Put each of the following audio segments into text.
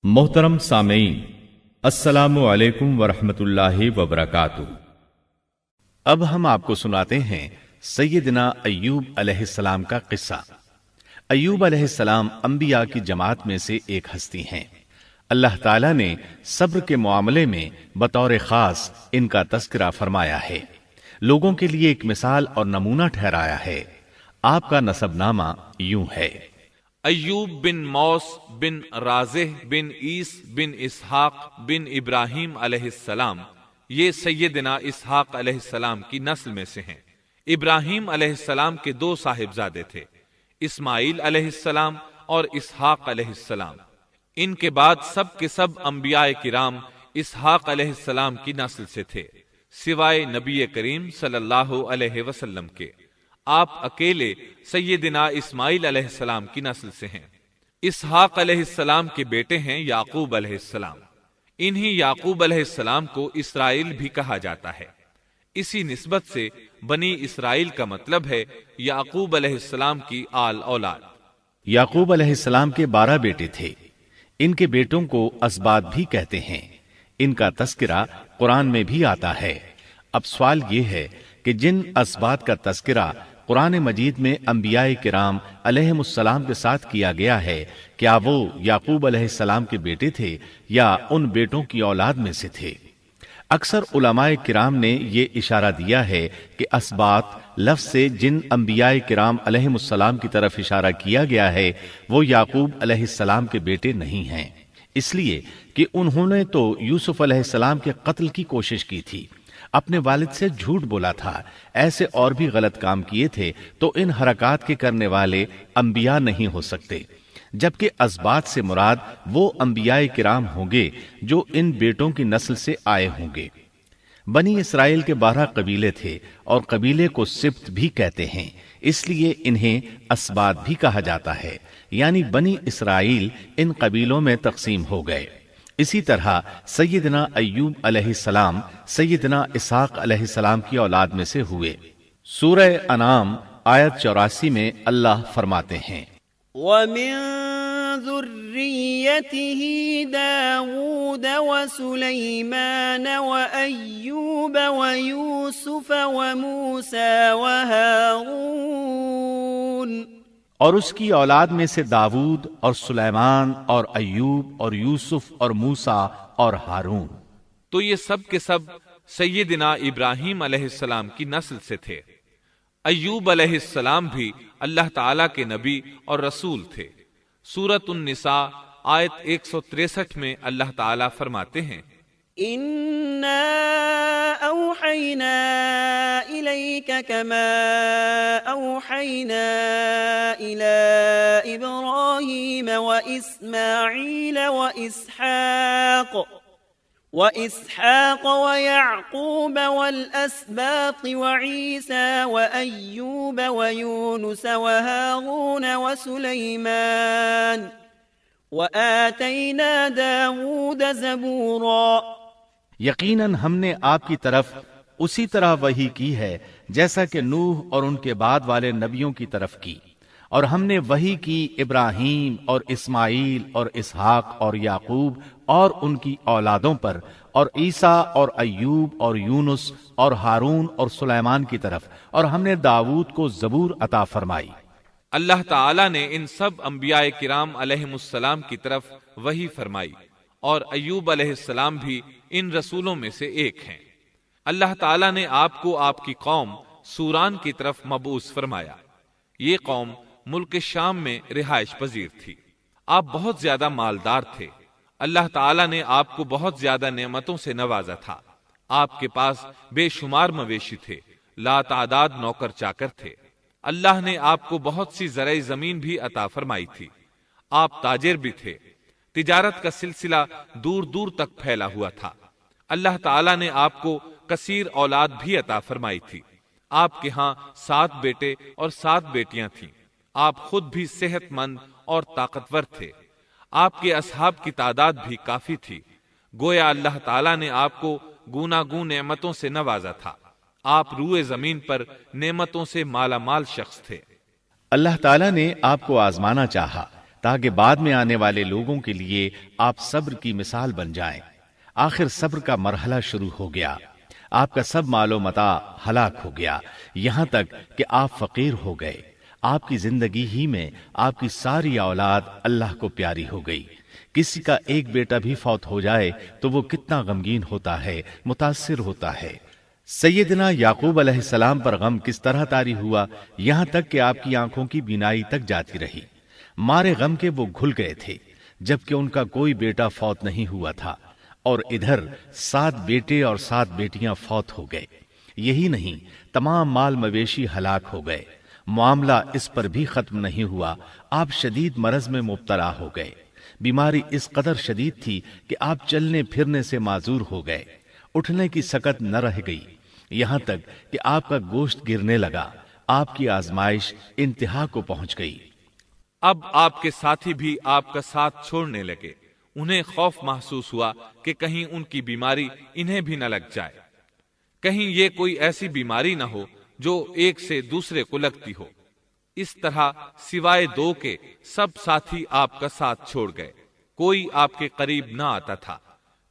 محترم سامعین، السلام علیکم ورحمۃ اللہ وبرکاتہ۔ اب ہم آپ کو سناتے ہیں سیدنا ایوب علیہ السلام کا قصہ۔ ایوب علیہ السلام انبیاء کی جماعت میں سے ایک ہستی ہیں۔ اللہ تعالیٰ نے صبر کے معاملے میں بطور خاص ان کا تذکرہ فرمایا ہے، لوگوں کے لیے ایک مثال اور نمونہ ٹھہرایا ہے۔ آپ کا نسب نامہ یوں ہے: ایوب بن موس بن رازح بن عیس بن اسحاق بن ابراہیم علیہ السلام، یہ سیدنا اسحاق علیہ السلام کی نسل میں سے ہیں۔ ابراہیم علیہ السلام کے دو صاحبزادے تھے، اسماعیل علیہ السلام اور اسحاق علیہ السلام۔ ان کے بعد سب کے سب انبیاء کرام اسحاق علیہ السلام کی نسل سے تھے، سوائے نبی کریم صلی اللہ علیہ وسلم کے۔ آپ اکیلے سیدنا اسماعیل علیہ السلام کی نسل سے ہیں۔ اسحاق علیہ السلام کے بیٹے ہیں یعقوب علیہ السلام۔ انہی یعقوب علیہ السلام کو اسرائیل بھی کہا جاتا ہے۔ اسی نسبت سے بنی اسرائیل کا مطلب ہے یعقوب علیہ السلام کی آل اولاد۔ یعقوب علیہ السلام کے 12 بیٹے تھے۔ ان کے بیٹوں کو اسباط بھی کہتے ہیں۔ ان کا تذکرہ قرآن میں بھی آتا ہے۔ اب سوال یہ ہے کہ جن اسباط کا تذکرہ قرآن مجید میں انبیاء کرام علیہم السلام کے ساتھ کیا گیا ہے، کیا وہ یعقوب علیہ السلام کے بیٹے تھے یا ان بیٹوں کی اولاد میں سے تھے؟ اکثر علماء کرام نے یہ اشارہ دیا ہے کہ اسباط لفظ سے جن انبیاء کرام علیہم السلام کی طرف اشارہ کیا گیا ہے وہ یعقوب علیہ السلام کے بیٹے نہیں ہیں، اس لیے کہ انہوں نے تو یوسف علیہ السلام کے قتل کی کوشش کی تھی، اپنے والد سے جھوٹ بولا تھا، ایسے اور بھی غلط کام کیے تھے، تو ان حرکات کے کرنے والے انبیاء نہیں ہو سکتے، جبکہ اسباط سے مراد وہ انبیاء کرام ہوں گے جو ان بیٹوں کی نسل سے آئے ہوں گے۔ بنی اسرائیل کے 12 قبیلے تھے اور قبیلے کو سبط بھی کہتے ہیں، اس لیے انہیں اسباط بھی کہا جاتا ہے، یعنی بنی اسرائیل ان قبیلوں میں تقسیم ہو گئے۔ اسی طرح سیدنا ایوب علیہ السلام سیدنا اسحاق علیہ السلام کی اولاد میں سے ہوئے۔ سورہ انعام آیت 84 میں اللہ فرماتے ہیں: وَمِن ذُرِّيَّتِهِ دَاوُودَ وَسُلَيْمَانَ وَأَيُّوبَ وَيُوسُفَ وَمُوسَى وَهَارُونَ، اور اس کی اولاد میں سے داؤد اور سلیمان اور ایوب اور یوسف اور موسیٰ اور ہارون۔ تو یہ سب کے سب سیدنا ابراہیم علیہ السلام کی نسل سے تھے۔ ایوب علیہ السلام بھی اللہ تعالیٰ کے نبی اور رسول تھے۔ سورۃ النساء آیت 163 میں اللہ تعالیٰ فرماتے ہیں: إِنَّا أَوْحَيْنَا إِلَيْكَ كَمَا أَوْحَيْنَا إِلَىٰ إِبْرَاهِيمَ وَإِسْمَاعِيلَ وَإِسْحَاقَ وَيَعْقُوبَ وَالْأَسْبَاطِ وَعِيسَى وَأَيُّوبَ وَيُونُسَ وَهَارُونَ وَسُلَيْمَانَ وَآتَيْنَا دَاوُودَ زَبُورًا۔ یقیناً ہم نے آپ کی طرف اسی طرح وحی کی ہے جیسا کہ نوح اور ان کے بعد والے نبیوں کی طرف کی، اور ہم نے وحی کی ابراہیم اور اسماعیل اور اسحاق اور یعقوب اور ان کی اولادوں پر، اور عیسیٰ اور ایوب اور یونس اور ہارون اور سلیمان کی طرف، اور ہم نے داؤد کو زبور عطا فرمائی۔ اللہ تعالیٰ نے ان سب انبیاء کرام علیہم السلام کی طرف وحی فرمائی، اور ایوب علیہ السلام بھی ان رسولوں میں سے ایک ہیں۔ اللہ تعالیٰ نے آپ کو آپ کی قوم سوران کی طرف مبعوث فرمایا۔ یہ قوم ملک شام میں رہائش پذیر تھی۔ آپ بہت زیادہ مالدار تھے۔ اللہ تعالیٰ نے آپ کو بہت زیادہ نعمتوں سے نوازا تھا۔ آپ کے پاس بے شمار مویشی تھے، لا تعداد نوکر چاکر تھے۔ اللہ نے آپ کو بہت سی زرعی زمین بھی عطا فرمائی تھی۔ آپ تاجر بھی تھے۔ تجارت کا سلسلہ دور دور تک پھیلا ہوا تھا۔ اللہ تعالیٰ نے آپ کو کثیر اولاد بھی عطا فرمائی تھی۔ آپ کے ہاں 7 بیٹے اور 7 بیٹیاں تھیں۔ آپ خود بھی صحت مند اور طاقتور تھے۔ آپ کے اصحاب کی تعداد بھی کافی تھی۔ گویا اللہ تعالیٰ نے آپ کو گوناگون نعمتوں سے نوازا تھا۔ آپ روئے زمین پر نعمتوں سے مالا مال شخص تھے۔ اللہ تعالیٰ نے آپ کو آزمانا چاہا تاکہ بعد میں آنے والے لوگوں کے لیے آپ صبر کی مثال بن جائیں۔ آخر صبر کا مرحلہ شروع ہو گیا، آپ کا سب مال و متاع ہلاک ہو گیا، یہاں تک کہ آپ فقیر ہو گئے۔ آپ کی زندگی ہی میں آپ کی ساری اولاد اللہ کو پیاری ہو گئی۔ کسی کا ایک بیٹا بھی فوت ہو جائے تو وہ کتنا غمگین ہوتا ہے، متاثر ہوتا ہے۔ سیدنا یعقوب علیہ السلام پر غم کس طرح طاری ہوا، یہاں تک کہ آپ کی آنکھوں کی بینائی تک جاتی رہی۔ مارے غم کے وہ گھل گئے تھے، جبکہ ان کا کوئی بیٹا فوت نہیں ہوا تھا، اور ادھر 7 بیٹے اور 7 بیٹیاں فوت ہو گئے۔ یہی نہیں، تمام مال مویشی ہلاک ہو گئے۔ معاملہ اس پر بھی ختم نہیں ہوا، آپ شدید مرض میں مبتلا ہو گئے۔ بیماری اس قدر شدید تھی کہ آپ چلنے پھرنے سے معذور ہو گئے، اٹھنے کی سکت نہ رہ گئی، یہاں تک کہ آپ کا گوشت گرنے لگا۔ آپ کی آزمائش انتہا کو پہنچ گئی۔ اب آپ کے ساتھی بھی آپ کا ساتھ چھوڑنے لگے۔ انہیں خوف محسوس ہوا کہ کہیں ان کی بیماری انہیں بھی نہ لگ جائے، کہیں یہ کوئی ایسی بیماری نہ ہو جو ایک سے دوسرے کو لگتی ہو۔ اس طرح سوائے 2 کے سب ساتھی آپ کا ساتھ چھوڑ گئے، کوئی آپ کے قریب نہ آتا تھا۔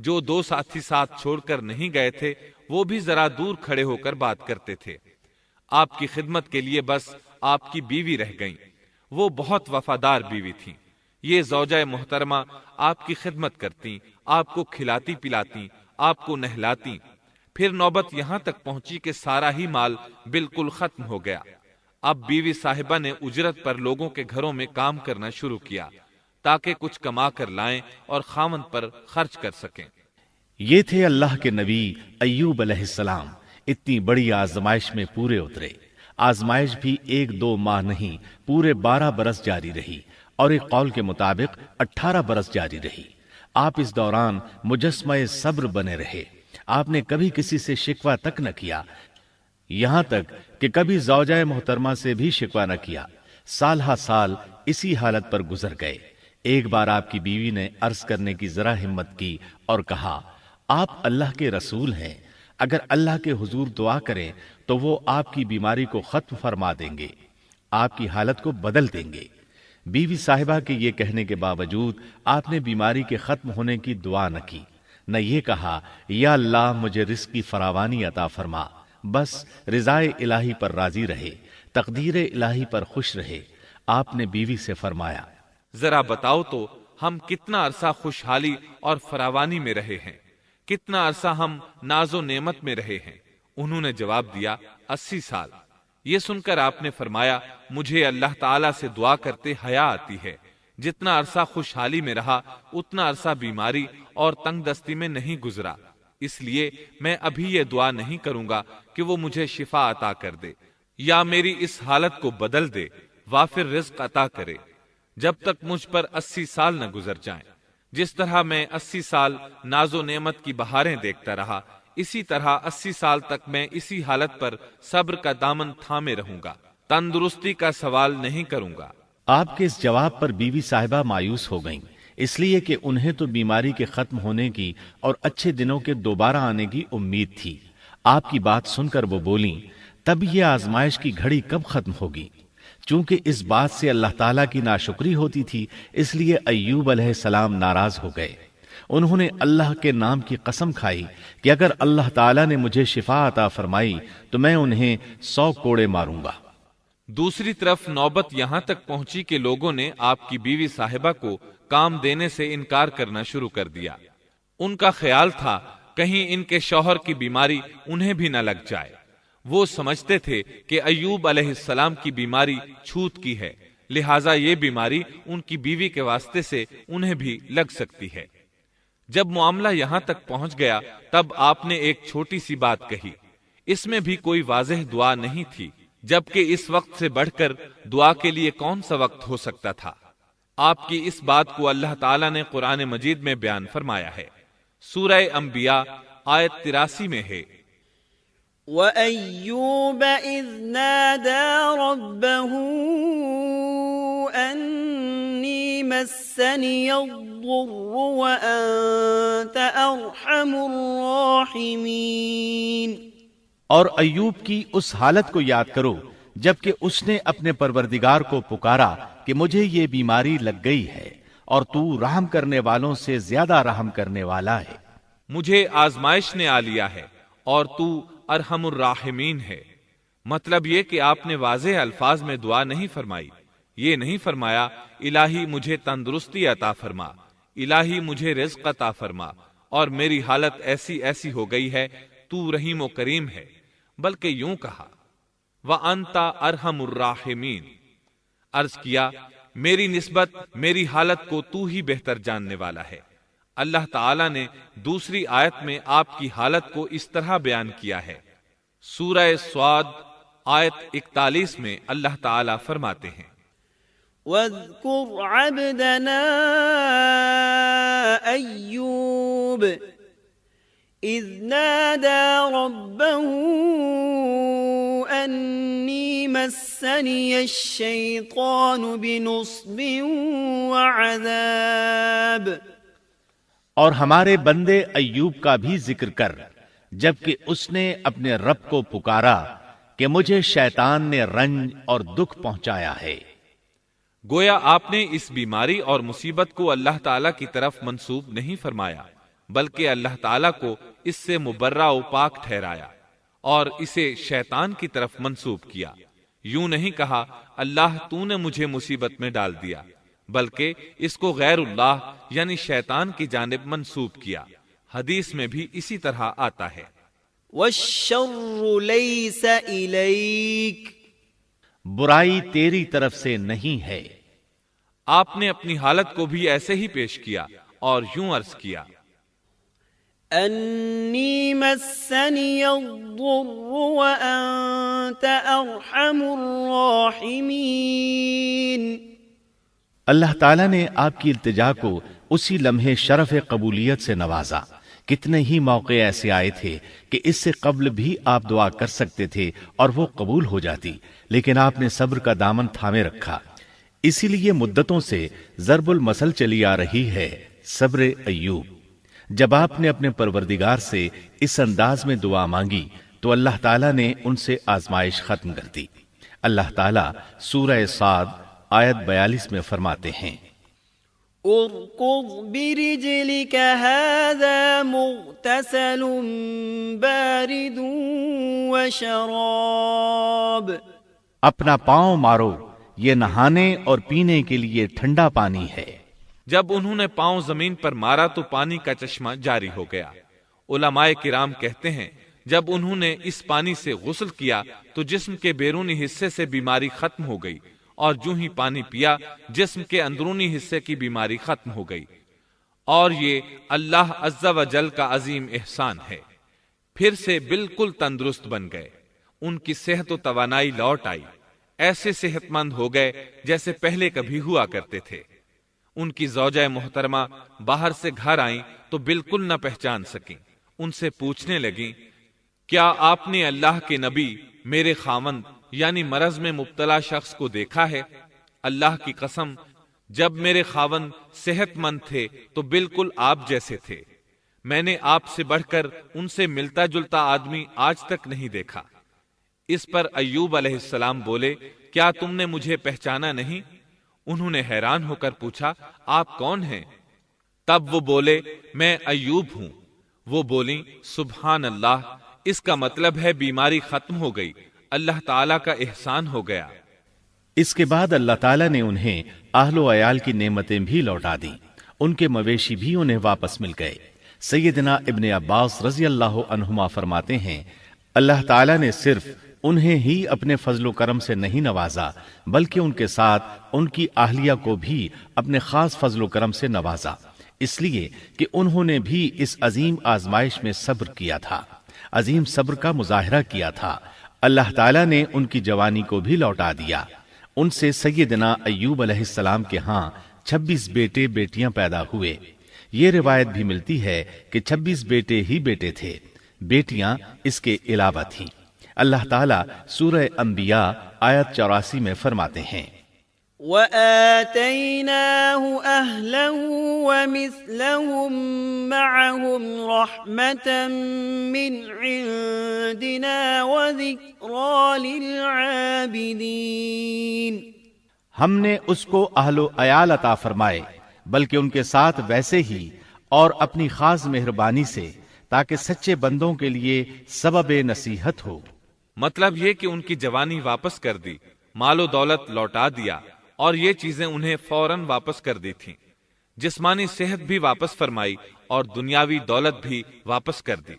جو 2 ساتھی ساتھ چھوڑ کر نہیں گئے تھے وہ بھی ذرا دور کھڑے ہو کر بات کرتے تھے۔ آپ کی خدمت کے لیے بس آپ کی بیوی رہ گئیں، وہ بہت وفادار بیوی تھیں۔ یہ زوجہ محترمہ آپ کی خدمت کرتی، آپ کو کھلاتی پلاتی، آپ کو نہلاتی۔ پھر نوبت یہاں تک پہنچی کہ سارا ہی مال بالکل ختم ہو گیا۔ اب بیوی صاحبہ نے اجرت پر لوگوں کے گھروں میں کام کرنا شروع کیا تاکہ کچھ کما کر لائیں اور خاوند پر خرچ کر سکیں۔ یہ تھے اللہ کے نبی ایوب علیہ السلام، اتنی بڑی آزمائش میں پورے اترے۔ آزمائش بھی 1-2 ماہ نہیں، پورے 12 برس جاری رہی، اور ایک قول کے مطابق 18 برس جاری رہی۔ آپ اس دوران مجسمہ صبر بنے رہے، آپ نے کبھی کسی سے شکوہ تک نہ کیا، یہاں تک کہ کبھی زوجہ محترمہ سے بھی شکوہ نہ کیا۔ سال ہا سال اسی حالت پر گزر گئے۔ ایک بار آپ کی بیوی نے عرض کرنے کی ذرا ہمت کی اور کہا، آپ اللہ کے رسول ہیں، اگر اللہ کے حضور دعا کریں تو وہ آپ کی بیماری کو ختم فرما دیں گے، آپ کی حالت کو بدل دیں گے۔ بیوی صاحبہ کے یہ کہنے کے باوجود آپ نے بیماری کے ختم ہونے کی دعا نہ کی، نہ یہ کہا یا اللہ مجھے رزق کی فراوانی عطا فرما، بس رضائے الہی پر راضی رہے، تقدیر الہی پر خوش رہے۔ آپ نے بیوی سے فرمایا، ذرا بتاؤ تو ہم کتنا عرصہ خوشحالی اور فراوانی میں رہے ہیں، کتنا عرصہ ہم ناز و نعمت میں رہے ہیں؟ انہوں نے جواب دیا، 80 سال۔ یہ سن کر آپ نے فرمایا، مجھے اللہ تعالیٰ سے دعا کرتے حیا آتی ہے، جتنا عرصہ خوشحالی میں رہا اتنا عرصہ بیماری اور تنگ دستی میں نہیں گزرا، اس لیے میں ابھی یہ دعا نہیں کروں گا کہ وہ مجھے شفا عطا کر دے یا میری اس حالت کو بدل دے، وافر رزق عطا کرے، جب تک مجھ پر 80 سال نہ گزر جائیں۔ جس طرح میں 80 سال ناز و نعمت کی بہاریں دیکھتا رہا، اسی طرح 80 سال تک میں اسی حالت پر صبر کا دامن تھامے رہوں گا، تندرستی کا سوال نہیں کروں گا۔ آپ کے اس جواب پر بیوی صاحبہ مایوس ہو گئیں، اس لیے کہ انہیں تو بیماری کے ختم ہونے کی اور اچھے دنوں کے دوبارہ آنے کی امید تھی۔ آپ کی بات سن کر وہ بولیں، تب یہ آزمائش کی گھڑی کب ختم ہوگی؟ چونکہ اس بات سے اللہ تعالیٰ کی ناشکری ہوتی تھی، اس لیے ایوب علیہ السلام ناراض ہو گئے۔ انہوں نے اللہ کے نام کی قسم کھائی کہ اگر اللہ تعالیٰ نے مجھے شفا عطا فرمائی تو میں انہیں 100 کوڑے ماروں گا۔ دوسری طرف نوبت یہاں تک پہنچی کہ لوگوں نے آپ کی بیوی صاحبہ کو کام دینے سے انکار کرنا شروع کر دیا۔ ان کا خیال تھا کہیں ان کے شوہر کی بیماری انہیں بھی نہ لگ جائے۔ وہ سمجھتے تھے کہ ایوب علیہ السلام کی بیماری چھوت کی ہے، لہٰذا یہ بیماری ان کی بیوی کے واسطے سے انہیں بھی لگ سکتی ہے۔ جب معاملہ یہاں تک پہنچ گیا تب آپ نے ایک چھوٹی سی بات کہی، اس میں بھی کوئی واضح دعا نہیں تھی، جبکہ اس وقت سے بڑھ کر دعا کے لیے کون سا وقت ہو سکتا تھا۔ آپ کی اس بات کو اللہ تعالیٰ نے قرآن مجید میں بیان فرمایا ہے۔ سورہ انبیاء آیت 83 میں ہے، وَأَيُّوبَ إِذْ نَادَى رَبَّهُ أَنِّي مَسَّنِيَ الضُّرُّ وَأَنْتَ أَرْحَمُ الرَّاحِمِينَ۔ اور ایوب کی اس حالت کو یاد کرو جبکہ اس نے اپنے پروردگار کو پکارا کہ مجھے یہ بیماری لگ گئی ہے اور تو رحم کرنے والوں سے زیادہ رحم کرنے والا ہے۔ مجھے آزمائش نے آ لیا ہے اور تو ارحم الراحمین ہے۔ مطلب یہ کہ آپ نے واضح الفاظ میں دعا نہیں فرمائی، یہ نہیں فرمایا الہی مجھے تندرستی عطا فرما، الہی مجھے رزق عطا فرما اور میری حالت ایسی ایسی ہو گئی ہے، تو رحیم و کریم ہے، بلکہ یوں کہا وَأَنْتَ أَرْحَمُ الرَّاحِمِينَ، عرض کیا میری نسبت میری حالت کو تو ہی بہتر جاننے والا ہے۔ اللہ تعالی نے دوسری آیت میں آپ کی حالت کو اس طرح بیان کیا ہے۔ سورہ صاد آیت 41 میں اللہ تعالی فرماتے ہیں وَاذْكُرْ عَبْدَنَا أَيُّوبَ إِذْ نَادَى رَبَّهُ أَنِّي مَسَّنِيَ الشَّيْطَانُ بِنُصْبٍ وَعَذَابٍ، اور ہمارے بندے ایوب کا بھی ذکر کر جبکہ اس نے اپنے رب کو پکارا کہ مجھے شیطان نے رنج اور دکھ پہنچایا ہے۔ گویا آپ نے اس بیماری اور مصیبت کو اللہ تعالی کی طرف منسوب نہیں فرمایا، بلکہ اللہ تعالی کو اس سے مبرہ و پاک ٹھہرایا اور اسے شیطان کی طرف منسوب کیا۔ یوں نہیں کہا اللہ تو نے مجھے مصیبت میں ڈال دیا، بلکہ اس کو غیر اللہ یعنی شیطان کی جانب منسوب کیا۔ حدیث میں بھی اسی طرح آتا ہے وَالشَّرُّ لَيْسَ إِلَيْكَ، برائی تیری طرف سے نہیں ہے۔ آپ نے اپنی حالت کو بھی ایسے ہی پیش کیا اور یوں عرض کیا أَنِّي مَسَّنِيَ الضُّرُّ وَأَنْتَ أَرْحَمُ الراحمین۔ اللہ تعالیٰ نے آپ کی التجا کو اسی لمحے شرف قبولیت سے نوازا۔ کتنے ہی موقع ایسے آئے تھے کہ اس سے قبل بھی آپ دعا کر سکتے تھے اور وہ قبول ہو جاتی، لیکن آپ نے صبر کا دامن تھامے رکھا۔ اسی لیے مدتوں سے ضرب المثل چلی آ رہی ہے صبر ایوب۔ جب آپ نے اپنے پروردگار سے اس انداز میں دعا مانگی تو اللہ تعالیٰ نے ان سے آزمائش ختم کر دی۔ اللہ تعالیٰ سورہ صاد آیت 42 میں فرماتے ہیں ارکض برجلک هذا مغتسل بارد وشراب، اپنا پاؤں مارو، یہ نہانے اور پینے کے لیے ٹھنڈا پانی ہے۔ جب انہوں نے پاؤں زمین پر مارا تو پانی کا چشمہ جاری ہو گیا۔ علماء کرام کہتے ہیں جب انہوں نے اس پانی سے غسل کیا تو جسم کے بیرونی حصے سے بیماری ختم ہو گئی، اور جو ہی پانی پیا جسم کے اندرونی حصے کی بیماری ختم ہو گئی، اور یہ اللہ عز و جل کا عظیم احسان ہے۔ پھر سے بالکل تندرست بن گئے، ان کی صحت و توانائی لوٹ آئی، ایسے صحت مند ہو گئے جیسے پہلے کبھی ہوا کرتے تھے۔ ان کی زوجہ محترمہ باہر سے گھر آئیں تو بالکل نہ پہچان سکیں۔ ان سے پوچھنے لگیں کیا آپ نے اللہ کے نبی میرے خاوند یعنی مرض میں مبتلا شخص کو دیکھا ہے؟ اللہ کی قسم جب میرے خاوند صحت مند تھے تو بالکل آپ جیسے تھے، میں نے آپ سے بڑھ کر ان سے ملتا جلتا آدمی آج تک نہیں دیکھا۔ اس پر ایوب علیہ السلام بولے کیا تم نے مجھے پہچانا نہیں؟ انہوں نے حیران ہو کر پوچھا آپ کون ہیں؟ تب وہ بولے میں ایوب ہوں۔ وہ بولیں سبحان اللہ، اس کا مطلب ہے بیماری ختم ہو گئی، اللہ تعالیٰ کا احسان ہو گیا۔ اس کے بعد اللہ تعالیٰ نے انہیں اہل و عیال کی نعمتیں بھی لوٹا دیں، ان کے مویشی بھی انہیں واپس مل گئے۔ سیدنا ابن عباس رضی اللہ عنہما فرماتے ہیں اللہ تعالیٰ نے صرف انہیں ہی اپنے فضل و کرم سے نہیں نوازا بلکہ ان کے ساتھ ان کی اہلیہ کو بھی اپنے خاص فضل و کرم سے نوازا، اس لیے کہ انہوں نے بھی اس عظیم آزمائش میں صبر کیا تھا، عظیم صبر کا مظاہرہ کیا تھا۔ اللہ تعالیٰ نے ان کی جوانی کو بھی لوٹا دیا۔ ان سے سیدنا ایوب علیہ السلام کے ہاں 26 بیٹے بیٹیاں پیدا ہوئے۔ یہ روایت بھی ملتی ہے کہ 26 بیٹے ہی بیٹے تھے، بیٹیاں اس کے علاوہ تھیں۔ اللہ تعالیٰ سورہ انبیاء آیت 84 میں فرماتے ہیں وَآتَيْنَاهُ أَهْلَهُ وَمِثْلَهُمْ مَعَهُمْ رَحْمَةً مِّنْ عِنْدِنَا وَذِكْرَى لِلْعَابِدِينَ، ہم نے اس کو اہل و عیال عطا فرمائے، بلکہ ان کے ساتھ ویسے ہی اور اپنی خاص مہربانی سے، تاکہ سچے بندوں کے لیے سبب نصیحت ہو۔ مطلب یہ کہ ان کی جوانی واپس کر دی، مال و دولت لوٹا دیا، اور یہ چیزیں انہیں فوراً واپس کر دی تھیں۔ جسمانی صحت بھی واپس فرمائی اور دنیاوی دولت بھی واپس کر دی۔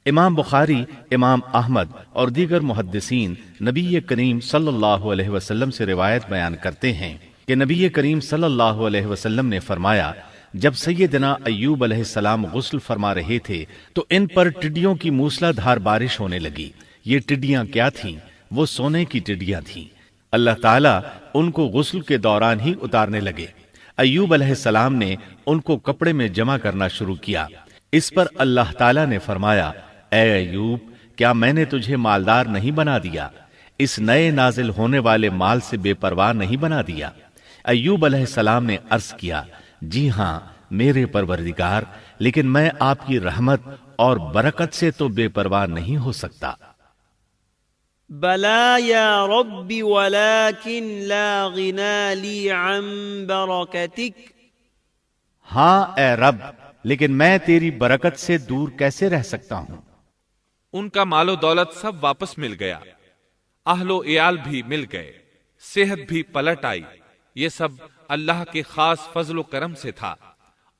امام بخاری، امام احمد اور دیگر محدثین نبی کریم صلی اللہ علیہ وسلم سے روایت بیان کرتے ہیں کہ نبی کریم صلی اللہ علیہ وسلم نے فرمایا، جب سیدنا ایوب علیہ السلام غسل فرما رہے تھے تو ان پر ٹڈیوں کی موسلا دھار بارش ہونے لگی۔ یہ ٹڈیاں کیا تھیں؟ وہ سونے کی ٹڈیاں تھیں۔ اللہ تعالیٰ ان کو غسل کے دوران ہی اتارنے لگے۔ ایوب علیہ السلام نے ان کو کپڑے میں جمع کرنا شروع کیا۔ اس پر اللہ تعالیٰ نے فرمایا، اے ایوب، کیا میں نے تجھے مالدار نہیں بنا دیا؟ اس نئے نازل ہونے والے مال سے بے پرواہ نہیں بنا دیا؟ ایوب علیہ السلام نے عرض کیا، جی ہاں میرے پروردگار، لیکن میں آپ کی رحمت اور برکت سے تو بے پرواہ نہیں ہو سکتا۔ بلا یا رب ولكن لا غنى لي عن بركتك۔ ہاں اے رب، لیکن میں تیری برکت سے دور کیسے رہ سکتا ہوں؟ ان کا مال و دولت سب واپس مل گیا، اہل و عیال بھی مل گئے، صحت بھی پلٹ آئی۔ یہ سب اللہ کے خاص فضل و کرم سے تھا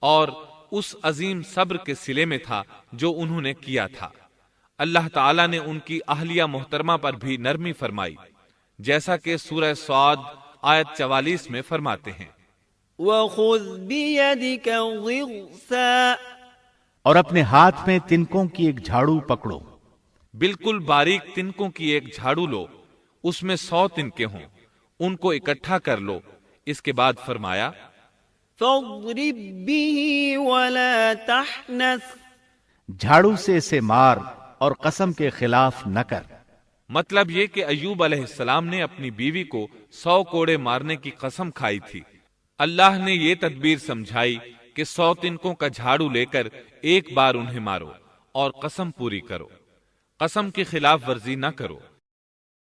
اور اس عظیم صبر کے صلے میں تھا جو انہوں نے کیا تھا۔ اللہ تعالیٰ نے ان کی اہلیہ محترمہ پر بھی نرمی فرمائی، جیسا کہ سورہ صاد آیت 44 میں فرماتے ہیں، وَخُذْ بِيَدِكَ ضِغْثًا۔ اور اپنے ہاتھ میں تنکوں کی ایک جھاڑو پکڑو۔ بالکل باریک تنکوں کی ایک جھاڑو لو، اس میں 100 تنکے ہوں، ان کو اکٹھا کر لو۔ اس کے بعد فرمایا، فَاضْرِبْ بِهِ وَلَا تَحْنَثْ۔ جھاڑو سے اسے مار اور قسم کے خلاف نہ کر۔ مطلب یہ کہ ایوب علیہ السلام نے اپنی بیوی کو 100 کوڑے مارنے کی قسم کھائی تھی۔ اللہ نے یہ تدبیر سمجھائی کہ 100 تنکوں کا جھاڑو لے کر ایک بار انہیں مارو اور قسم پوری کرو، قسم کی خلاف ورزی نہ کرو۔